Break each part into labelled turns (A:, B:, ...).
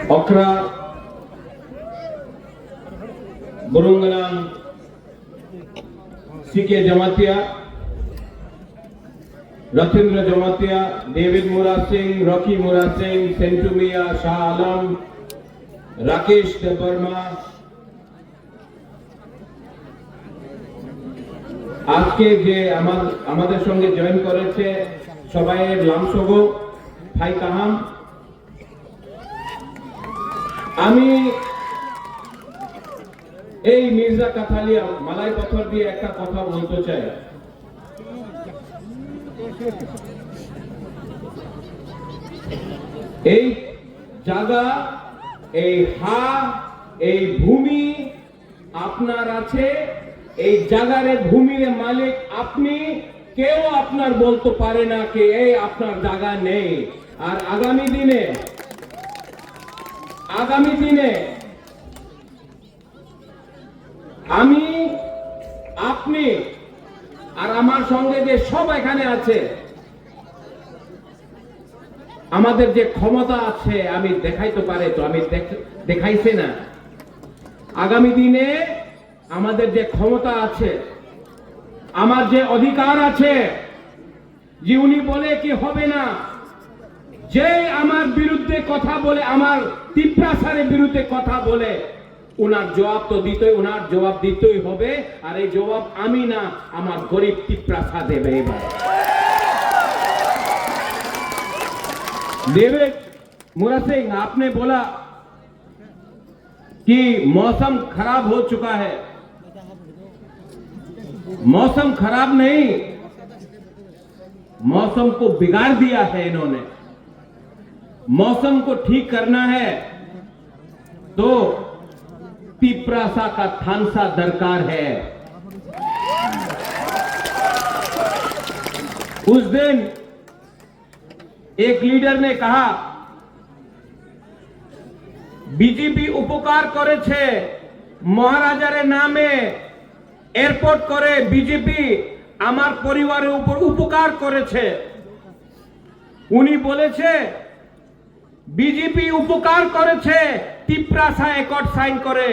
A: Okra, Burunganam, C.K. Jamatia, Ratindra Jamatia, David Mura Singh, Rocky Mura Singh, Sentumia, Shah Alam, Rakesh Debarma, আজকে যে আমাদের সঙ্গে join করেছে সবাইয়ের লামসগো ভাই কাহাম। আমি এই মির্জা কাথালিয়া মালাই পাথর দিয়ে একটা কথা বলতে চাই। এই জায়গা, এই এই ভূমি আপনার আছে, এই জায়গার ভূমির মালিক আপনি। কেউ আপনার বলতে পারে না যে এই আপনার জায়গা নেই। আর আগামী দিনে আমি, আপনি আর আমার সঙ্গে যে সব এখানে আছে, আমাদের যে ক্ষমতা আছে আমি দেখাইতে পারে, তো আমি দেখাইছি না। আগামী দিনে আমাদের যে ক্ষমতা আছে, আমার যে অধিকার আছে, যে উনি বলে কি হবে না, যে আমার বিরুদ্ধে কথা বলে, আমার তিপ্রাসারের বিরুদ্ধে কথা বলে, ওনার জবাব তো দিতেই হবে। আর এই জবাব আমি না, আমার গরিব তিপ্রাসা দেবে। এবার डेविड मुरा सिंह, आपने बोला कि मौसम खराब हो चुका है। मौसम खराब नहीं, मौसम को बिगाड़ दिया है इन्होंने। मौसम को ठीक करना है तो तिप्रासा का थानसा दरकार है। उस दिन एक लीडर ने कहा बीजेपी उपकार करेছে মহারাজার নামে এয়ারপোর্ট করে, বিজেপি আমার পরিবারের উপর উপকার করেছে। উনি বলেছে বিজেপি উপকার করেছে তিপ্রাসা অ্যাকর্ড সাইন করে।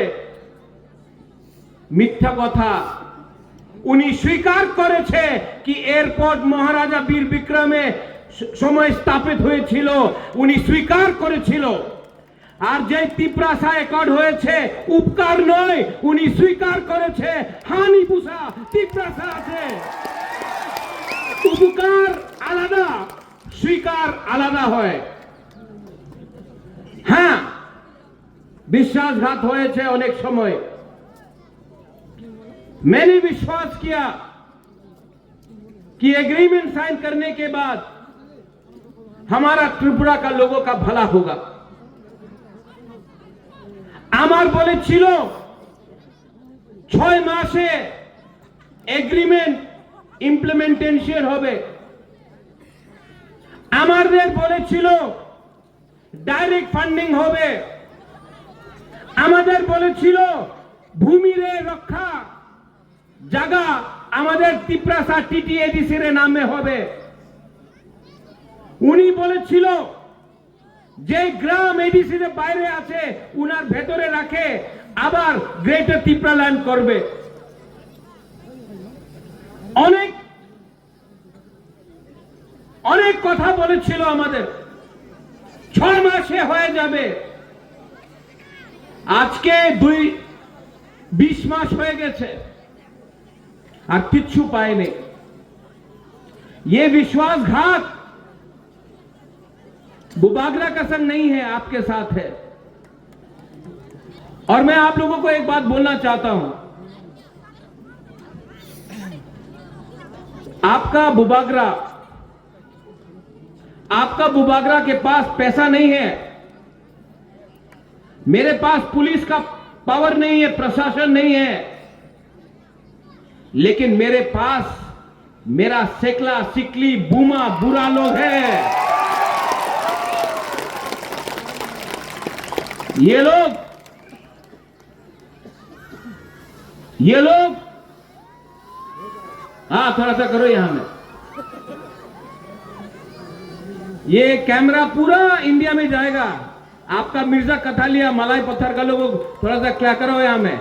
A: মিথ্যা কথা। উনি স্বীকার করেছে কি এয়ারপোর্ট মহারাজা বীর বিক্রমে সময় স্থাপিত হয়েছিল, উনি স্বীকার করেছিল। আর যে তিপ্রাসা অ্যাকর্ড হয়েছে উপকার নয়, উনি স্বীকার করেছে হানি পুষা তিপ্রাসা আছে। উপকার আলাদা, স্বীকার আলাদা হয়। হ্যাঁ, বিশ্বাসঘাত হয়েছে অনেক সময়। मैंने विश्वास किया कि एग्रीमेंट साइन करने के बाद हमारा त्रिपुरा का लोगों का भला होगा। আমার বলেছিল 6 মাসে এগ্রিমেন্ট ইমপ্লিমেন্টেশন হবে। আমাদের বলেছিল ডাইরেক্ট ফান্ডিং হবে। আমাদের বলেছিল ভূমির রক্ষা জায়গা আমাদের তিপ্রাসা টিটিএডিসির নামে হবে। উনি বলেছিল যে গ্রাম এডিসির বাইরে আছে উনার ভেতরে রাখে, আবার গ্রেটার তিপ্রাল্যান্ড করবে। অনেক অনেক কথা বলেছিল আমাদের। 6 মাসে হয়ে যাবে। আজকে 20 মাস হয়ে গেছে আর কিচ্ছু পায়নি। ये विश्वासघात बुबागरा का संग नहीं है, आपके साथ है। और मैं आप लोगों को एक बात बोलना चाहता हूं। आपका बुबागरा के पास पैसा नहीं है, मेरे पास पुलिस का पावर नहीं है, प्रशासन नहीं है, लेकिन मेरे पास मेरा सेकला सिकली बूमा बुरा लोग है। ये लोग हाँ, थोड़ा सा करो यहां में। ये कैमरा पूरा इंडिया में जाएगा। आपका मिर्जा कथालिया मलाई पत्थर का लोग थोड़ा सा क्या करो यहाँ में।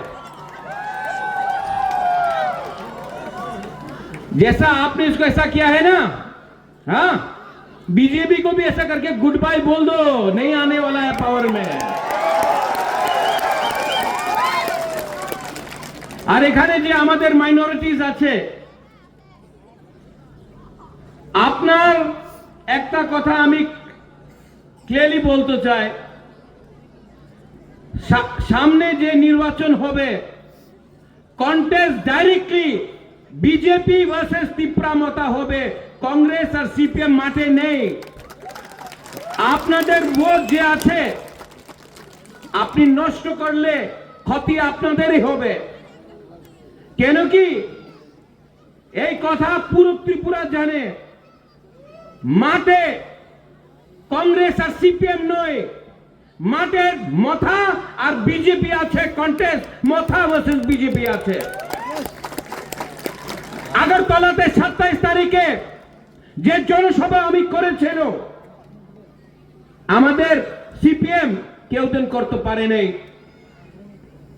A: जैसा आपने इसको ऐसा किया है ना, हाँ, बीजेपी को भी ऐसा करके गुड बाय बोल दो, नहीं आने वाला है पावर में। আর এখানে যে আমাদের মাইনরিটিস আছে, আপনার একটা কথা আমি ক্লিয়ারলি বলতে চাই, সামনে যে নির্বাচন হবে contest directly BJP versus Tipramotha হবে, কংগ্রেস আর সিপিএম মাঠে নেই। আপনাদের ভোট যে আছে আপনি নষ্ট করলে ক্ষতি আপনাদেরই হবে। কেন কি এই কথা পুরো ত্রিপুরা জানে, মাঠে কংগ্রেস আর সিপিএম নয়, মাঠে মথা আর বিজেপি আছে, কন্টেস্ট মথা ভার্সেস বিজেপি আছে। আগরতলাতে 27 তারিখে যে জনসভা আমি করেছিল, আমাদের সিপিএম কেউ দিন করতে পারে নাই,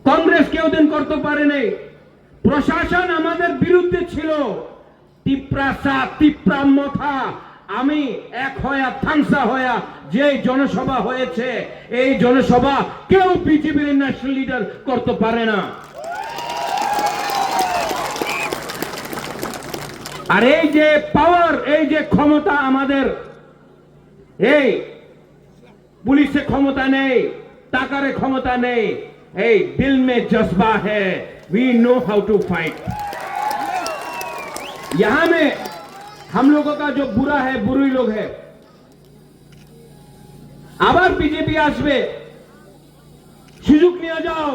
A: কংগ্রেস কেউ দিন করতে পারে নাই, প্রশাসন আমাদের বিরুদ্ধে ছিল। তিপ্রাসা তিপ্রামথা আমি এক হয়া থাংসা হয়া যে জনসভা হয়েছে, এই জনসভা কেউ বিজেপির ন্যাশনাল লিডার করতে পারে না। আর এই যে পাওয়ার, এই যে ক্ষমতা আমাদের, এই পুলিশে ক্ষমতা নেই, টাকারে ক্ষমতা নেই, এই দিল মে জज्बा है, we know how to fight. यहां में हम लोगों का जो बुरा है, बुरी लोग है, আবার বিজেপি আসবে, সুযোগ নিয়ে যাও,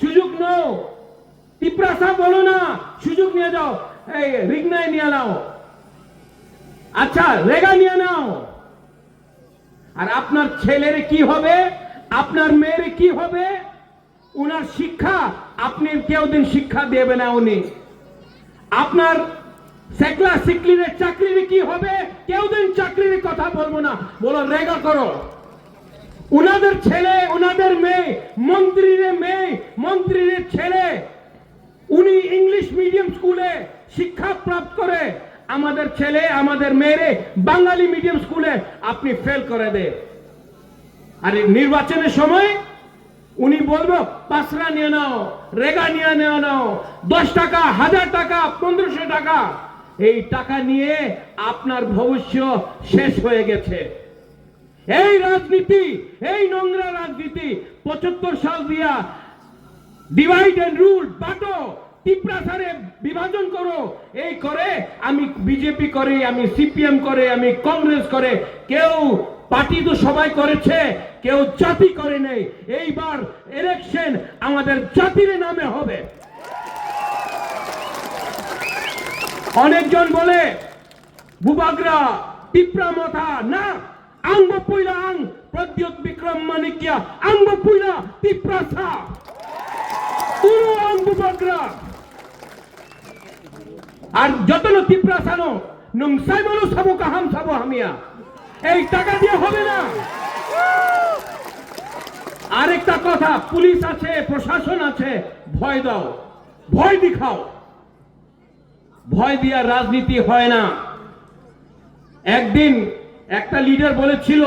A: সুযোগ নাও, তিপ্রাসা বলো না, সুযোগ নিয়ে যাও, এই রিগনায় নিয়ে নাও, আচ্ছা রেগা নিয়ে নাও। আর আপনার ছেলের কি হবে, আপনার মেয়ের কি হবে, উনার শিক্ষা আপনি কেউ দিন শিক্ষা দেবে না। উনি আপনার সেকলা সিকলিনের চাকরির কি হবে, কেউ দিন চাকরির কথা বলবো না, বলো রেগা করো। উনাদের ছেলে, উনাদের মেয়ে, মন্ত্রীর ছেলে, উনি ইংলিশ মিডিয়াম স্কুলে শিক্ষা প্রাপ্ত করে, আমাদের ছেলে আমাদের মেয়েরে বাঙালি মিডিয়াম স্কুলে আপনি ফেল করে দে। আর নির্বাচনের সময় উনি বলবো পাসরা নিয়ে নাও, রেগা নিয়ে নাও, 10 টাকা, 1000 টাকা, 1500 টাকা, এই টাকা নিয়ে আপনার ভবিষ্যৎ শেষ হয়ে গেছে। এই রাজনীতি, এই নোংরা রাজনীতি 75 সাল দিয়া ডিভাইড এন্ড রুল, বাটো, তিপ্রাসারে বিভাজন করো, এই করে আমি বিজেপি করে, আমি সিপিএম করে, আমি কংগ্রেস করে, কেউ পার্টি তো সবাই করেছে, কেউ জাতি করে নেই। এইবার ইলেকশন আমাদের জাতির নামে হবে। অনেকজন বলে বুবাগ্রা তিপ্রামথা, না, আঙ্গ পুইলা আং প্রদ্যোৎ বিক্রম মানিকিয়া, আঙ্গ পুইলা তিপ্রাসা, পুরো আং বুবাগ্রা। আর যতন তিপ্রাসানো নংসাই বলো সাবো কাহাম সাবো হামিয়া, এই টাকা দিয়ে হবে না। আরেকটা কথা, পুলিশ আছে, প্রশাসন আছে, ভয় দাও, ভয় দেখাও, ভয় দিয়া রাজনীতি হয় না। একদিন একটা লিডার বলেছিল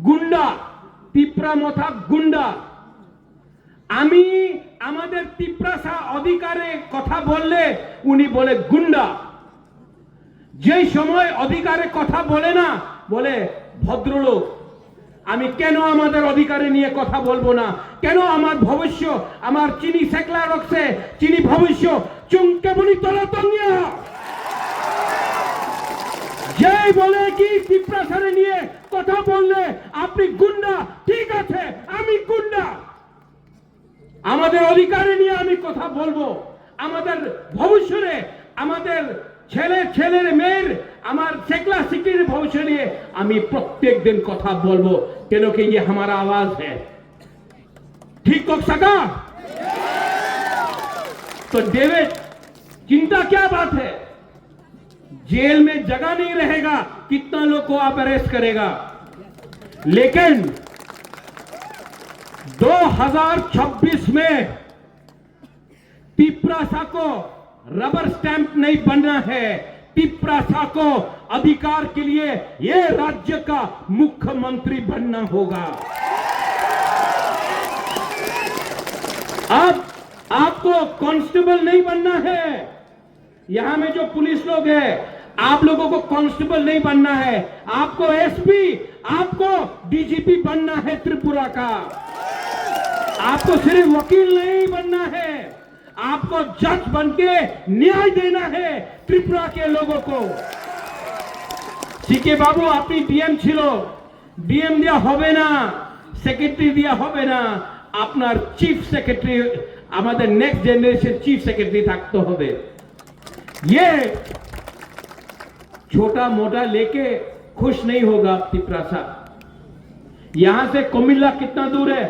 A: গুন্ডা, তিপ্রামথা গুন্ডা। আমি আমাদের তিপ্রাসা অধিকারে কথা বললে উনি বলে গুন্ডা, যেই সময় অধিকারে কথা বলে না বলে ভদ্রলোক। আমি কেন আমাদের অধিকারে নিয়ে কথা বলবো না, কেন আমার ভবিষ্য, আমার চিনি সেকলা রক্সে চিনি ভবিষ্য চুমকে বলি তলা তঙ্গিয়া, যেই বলে কি তিপ্রাসারে নিয়ে কথা বললে আপনি গুন্ডা, ঠিক আছে আমি গুন্ডা, আমাদের অধিকারে নিয়ে আমি কথা বলবো, আমাদের ভবিষ্যতে, আমাদের ছেলের মেয়ের, আমার সেকলা সিকির ভবিষ্য নিয়ে আমি প্রত্যেক দিন কথা বলবো, কেন कि ये हमारा आवाज है। ठीक हो सका तो डेविड, चिंता क्या बात है, जेल में जगह नहीं रहेगा, कितना लोग को आप अरेस्ट करेगा। लेकिन 2026 में तिप्रासा को रबर स्टैंप नहीं बनना है। तिप्रासा को अधिकार के लिए ये राज्य का मुख्यमंत्री बनना होगा। अब आपको कांस्टेबल नहीं बनना है। यहां में जो पुलिस लोग हैं, आप लोगों को कांस्टेबल नहीं बनना है। आपको एसपी, आपको डीजीपी बनना है त्रिपुरा का। आपको सिर्फ वकील नहीं बनना है, आपको जज बनके न्याय देना है त्रिपुरा के लोगों को। सीके बाबू अपनी डीएम छिलो, डीएम दिया होबे ना, सेक्रेटरी दिया होबे ना, আপনার चीफ सेक्रेटरी আমাদের नेक्स्ट जनरेशन चीफ सेक्रेटरी থাকতে হবে। ये छोटा मोटा लेके खुश नहीं होगा तिप्रासा। यहां से कोमिल्ला कितना दूर है?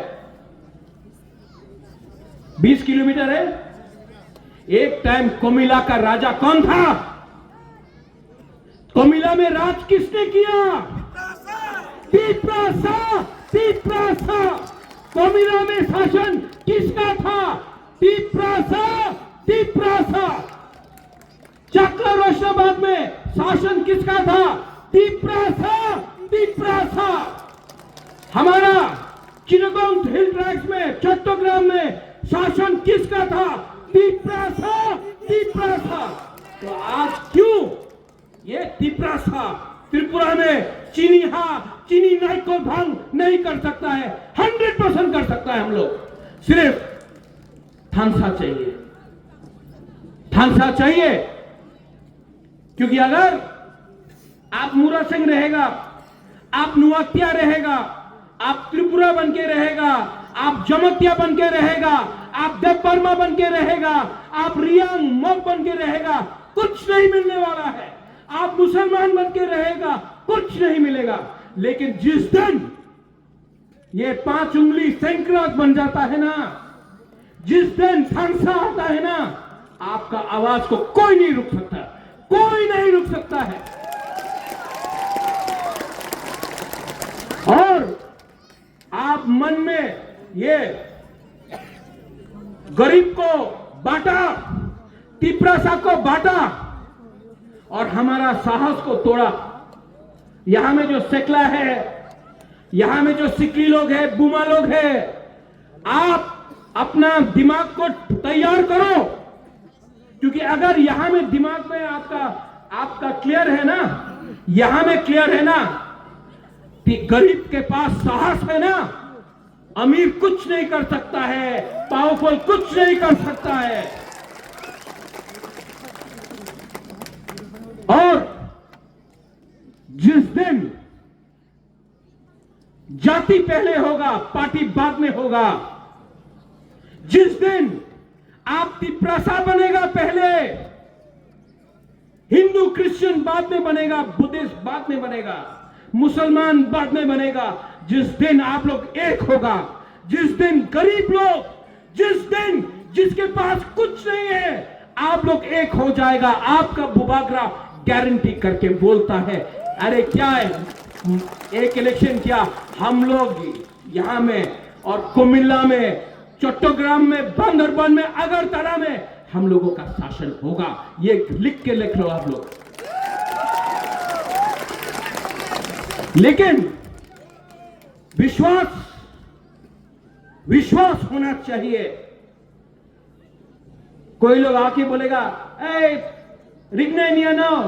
A: 20 किलोमीटर है। एक टाइम कोमिला का राजा कौन था? कोमिला में राज किसने किया? तिप्रासा। तिप्रासा। कोमिला में शासन किसका था? तिप्रासा। तिप्रासा। चक्र रोशनाबाद में शासन किसका था? तिप्रासा। तिप्रासा। हमारा चिरगोंग हिल ट्रैक्स में, चट्टग्राम में शासन किसका था? तिप्रासा। तिप्रासा। तो आज क्यों ये तिप्रासा त्रिपुरा में चीनी चीनी नाई को भंग नहीं कर सकता है? 100% कर सकता है हम लोग। सिर्फ थानसा चाहिए, थानसा चाहिए। क्योंकि अगर आप मूरा सिंह रहेगा, आप नुआक्तिया रहेगा, आप त्रिपुरा बन के रहेगा, आप जमतिया बन के रहेगा, आप देव वर्मा बन के रहेगा, आप रियांग मोक बन के रहेगा, कुछ नहीं मिलने वाला है। आप मुसलमान बन के रहेगा, कुछ नहीं मिलेगा। लेकिन जिस दिन ये 5 उंगली सैंक्रास बन जाता है ना, जिस दिन थानसा आता है ना, आपका आवाज को कोई नहीं रुक सकता, कोई नहीं रुक सकता है। और आप मन में ये गरीब को बांटा, तिप्रासा को बांटा और हमारा साहस को तोड़ा। यहां में जो सेकला है, यहां में जो सिकली लोग हैं, बुमा लोग हैं, आप अपना दिमाग को तैयार करो। क्योंकि अगर यहां में दिमाग में आपका क्लियर है ना, यहां में क्लियर है ना, गरीब के पास साहस है ना, अमीर कुछ नहीं कर सकता है, पावरफुल कुछ नहीं कर सकता है। और जिस दिन जाति पहले होगा, पार्टी बाद में होगा, जिस दिन आप तिप्रासा बनेगा पहले, हिंदू क्रिश्चियन बाद में बनेगा, बुद्धिस्ट बाद में बनेगा, मुसलमान बाद में बनेगा, जिस दिन आप लोग एक होगा, जिस दिन गरीब लोग, जिस दिन जिसके पास कुछ नहीं है, आप लोग एक हो जाएगा। आपका बुबागरा गारंटी करके बोलता है। अरे क्या है, एक इलेक्शन क्या हम लोग यहां में और कुमिल्ला में, चट्टग्राम में, बांदरबान में, अगरतला में हम लोगों का शासन होगा। ये लिख के लिख लो आप लोग। लेकिन विश्वास होना चाहिए। कोई लोग आके बोलेगा, रिगना निया नाओ,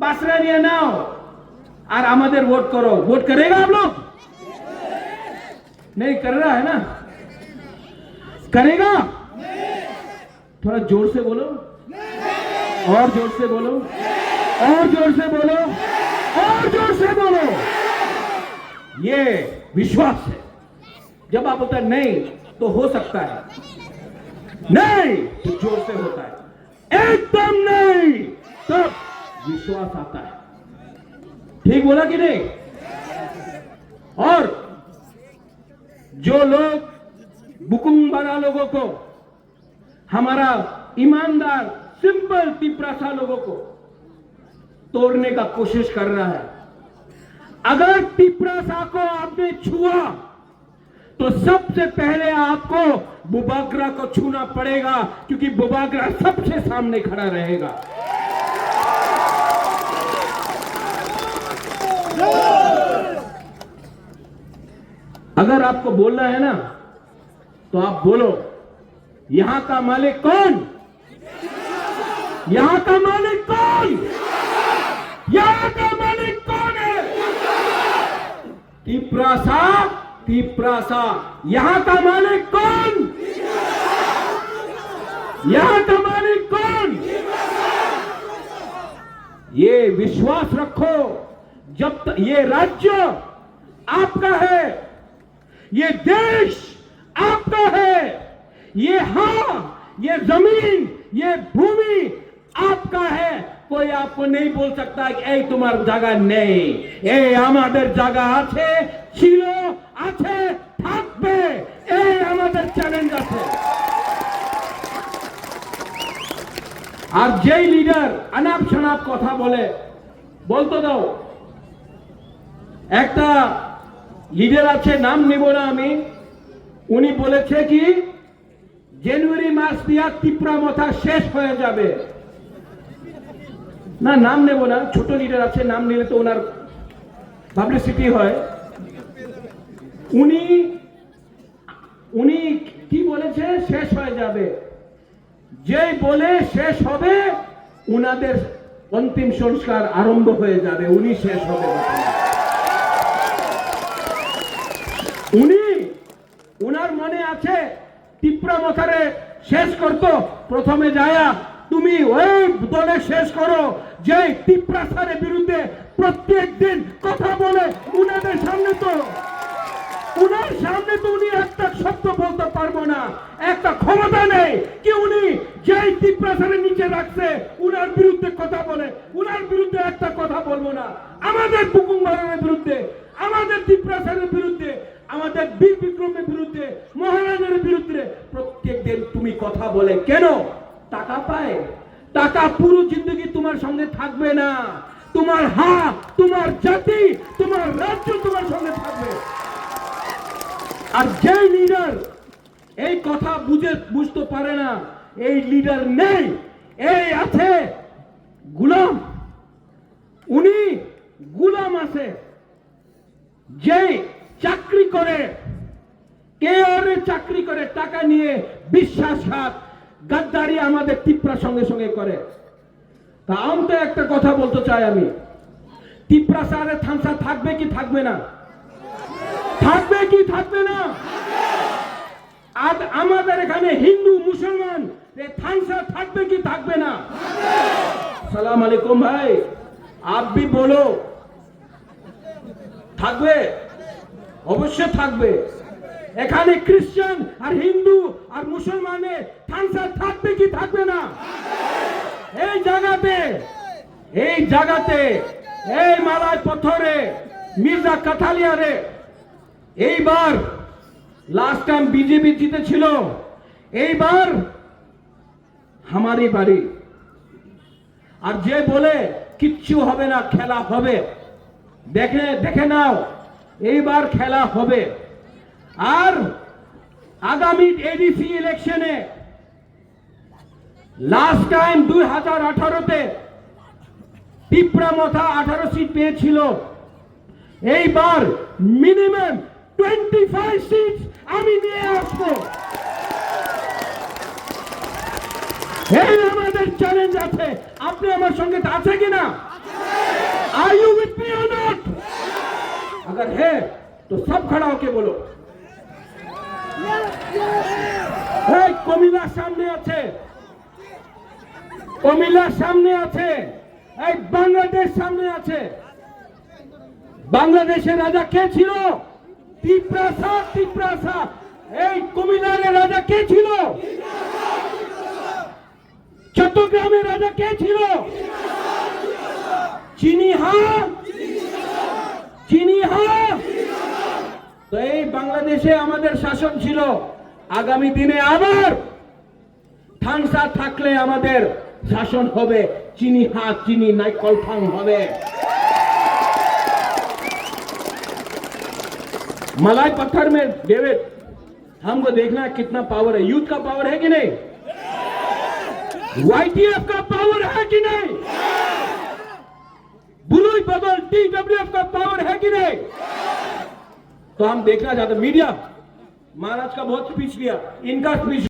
A: बासरा निया नाओ, और आमादेर वोट करो। वोट करेगा आप लोग? नहीं कर रहा है ना? करेगा? थोड़ा जोर से बोलो, और जोर से बोलो, और जोर से बोलो, और जोर से बोलो। ये विश्वास है। जब आप बोलते हैं नहीं तो हो सकता है, नहीं तो जोर से होता है, एकदम नहीं तब विश्वास आता है। ठीक बोला कि नहीं? और जो लोग बुकुंबारा लोगों को, हमारा ईमानदार सिंपल तिप्रासा लोगों को तोड़ने का कोशिश कर रहा है, अगर तिपरासा को आपने छुआ तो सबसे पहले आपको बुबागरा को छूना पड़ेगा, क्योंकि बुबागरा सबसे सामने खड़ा रहेगा। अगर आपको बोलना है ना तो आप बोलो, यहां का मालिक कौन? यहां का मालिक कौन? यहां का मालिक कौन है? तिपरासा, तिपरासा। यहां का मालिक कौन? यहां का मालिक कौन? ये विश्वास रखो, जब तक ये राज्य आपका है, ये देश आपका है, ये जमीन, ये भूमि आपका है। कोई आपको नहीं बोल सकता कि এই তোমার জায়গা নেই। এই আমাদের জায়গা আছে, ছিল, আছে, থাকবে। এই আমাদের চ্যালেঞ্জ আছে। আর যেই লিডার আনাপ শনাপ কথা বলে, বলতো দাও। একটা লিডার আছে, নাম নেব না আমি, উনি বলেছে কি জানুয়ারি মাস দিয়া তিপ্রা মথা শেষ হয়ে যাবে। না, নাম নেব না, ছোট লিডার আছে, নাম নিলে তো ওনার পাবলিসিটি হয়। উনি কি বলেছে? শেষ হয়ে যাবে। যেই বলে শেষ হবে, উনাদের অন্তিম সংস্কার আরম্ভ হয়ে যাবে। উনি শেষ হবে। উনার মনে আছে তিপ্রা মথারে শেষ করতো, প্রথমে যায়া তুমি ওই দলে শেষ করো যে তিপ্রাসারের বিরুদ্ধে প্রত্যেক দিন কথা বলে। উনাদের সামনে তো উনি একটা শব্দ বলতে পারবো না, একটা ক্ষমতা নেই কি উনি যেই তিপ্রাসারের নিচে রাখছে উনার বিরুদ্ধে কথা বলে। উনার বিরুদ্ধে একটা কথা বলবো না। আমাদের বুকুমবারের বিরুদ্ধে, আমাদের তিপ্রাসারের বিরুদ্ধে, আমাদের বীর বিক্রমের বিরুদ্ধে, মহারাজের বিরুদ্ধে প্রত্যেক দিন তুমি কথা বলে কেন? টাকা পায়। টাকা পুরো জিন্দগি তোমার সঙ্গে থাকবে না। তোমার তোমার জাতি, তোমার রাজ্য তোমার সঙ্গে থাকবে। আর যে লিডার এই কথা বুঝতে পারে না, এই লিডার নেই, এই আছে গুলাম। উনি গুলাম আছে, যে চাকরি করে, চাকরি করে টাকা নিয়ে বিশ্বাসঘাত, গাদ্দারি আমাদের তিপ্রা সঙ্গে সঙ্গে করে। তা আমি তো একটা কথা বলতে চাই, আমি তিপ্রাসারে থানসা থাকবে কি থাকবে না? থাকবে কি থাকবে না? আজ আমাদের এখানে হিন্দু মুসলমান থানসা থাকবে কি থাকবে না? সালাম আলাইকুম ভাই, आप भी बोलो। থাকবে, অবশ্যই থাকবে। এখানে খ্রিস্টান আর হিন্দু আর মুসলমানের থানসা থাকবে কি থাকবে না? এই জায়গাতে এই মালাই পথরে মির্জা কাঠালিয়ারে এইবার লাস্ট টাইম বিজেপি জিতেছিল, এইবার আমারই বাড়ি। আর যে বলে কিচ্ছু হবে না, খেলা হবে, দেখে নাও, এইবার খেলা হবে। আর আগামী এডিসি ইলেকশনে লাস্ট টাইম 2018-তে তিপ্রা মথা 18 সিট পেয়েছিল। এইবার মিনিমাম 25 সিট আমি নিয়ে আসবো। এই আমাদের চ্যালেঞ্জ আছে। আপনি আমার সঙ্গে আছে কিনা? Are you with me or not? अगर है तो सब खड़ा होके बोलो। কমিলার সামনে আছে, কমিলার সামনে আছে, এই বাংলাদেশ সামনে আছে। বাংলাদেশের রাজা কে ছিল? তিপ্রাসা। এই কুমিল্লার রাজা কে ছিল? চট্টগ্রামের রাজা কে ছিল? চিনিহা। তো এই বাংলাদেশে আমাদের শাসন ছিল। আগামী দিনে আবার থানসা থাকলে আমাদের শাসন হবে। চিনি নাই কলফাং হবে।
B: मलाई पत्थर में डेविड, हमको देखना है कितना पावर है। यूथ का पावर है कि नहीं? YTF का पावर है कि नहीं? ब्लू बबल TWF का पावर है कि नहीं? तो हम देखना चाहते। मीडिया महाराज का बहुत स्पीच लिया, इनका स्पीच